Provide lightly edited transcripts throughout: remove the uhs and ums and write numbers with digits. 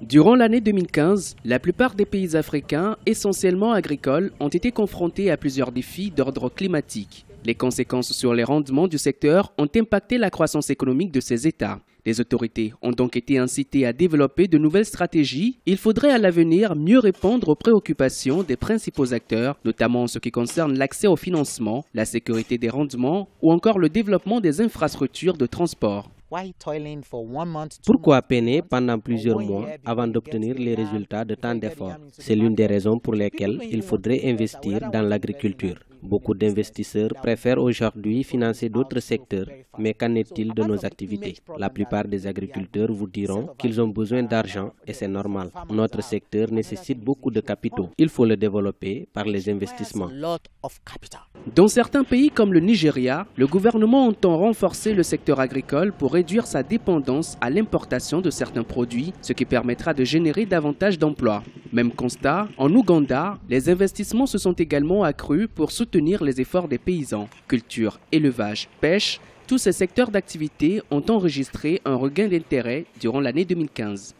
Durant l'année 2015, la plupart des pays africains, essentiellement agricoles, ont été confrontés à plusieurs défis d'ordre climatique. Les conséquences sur les rendements du secteur ont impacté la croissance économique de ces États. Les autorités ont donc été incitées à développer de nouvelles stratégies. Il faudrait à l'avenir mieux répondre aux préoccupations des principaux acteurs, notamment en ce qui concerne l'accès au financement, la sécurité des rendements ou encore le développement des infrastructures de transport. Pourquoi peiner pendant plusieurs mois avant d'obtenir les résultats de tant d'efforts? C'est l'une des raisons pour lesquelles il faudrait investir dans l'agriculture. Beaucoup d'investisseurs préfèrent aujourd'hui financer d'autres secteurs, mais qu'en est-il de nos activités? La plupart des agriculteurs vous diront qu'ils ont besoin d'argent et c'est normal. Notre secteur nécessite beaucoup de capitaux. Il faut le développer par les investissements. Dans certains pays comme le Nigeria, le gouvernement entend renforcer le secteur agricole pour réduire sa dépendance à l'importation de certains produits, ce qui permettra de générer davantage d'emplois. Même constat, en Ouganda, les investissements se sont également accrus pour soutenir les efforts des paysans. Culture, élevage, pêche, tous ces secteurs d'activité ont enregistré un regain d'intérêt durant l'année 2015.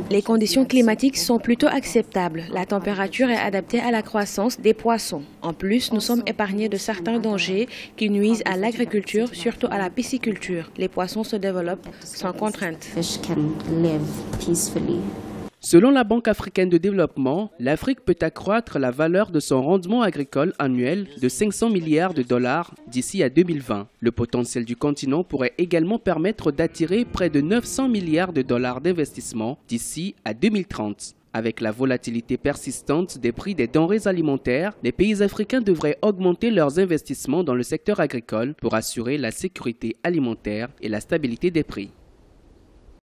Les conditions climatiques sont plutôt acceptables. La température est adaptée à la croissance des poissons. En plus, nous sommes épargnés de certains dangers qui nuisent à l'agriculture, surtout à la pisciculture. Les poissons se développent sans contrainte. Selon la Banque africaine de développement, l'Afrique peut accroître la valeur de son rendement agricole annuel de 500 milliards de dollars d'ici à 2020. Le potentiel du continent pourrait également permettre d'attirer près de 900 milliards de dollars d'investissement d'ici à 2030. Avec la volatilité persistante des prix des denrées alimentaires, les pays africains devraient augmenter leurs investissements dans le secteur agricole pour assurer la sécurité alimentaire et la stabilité des prix.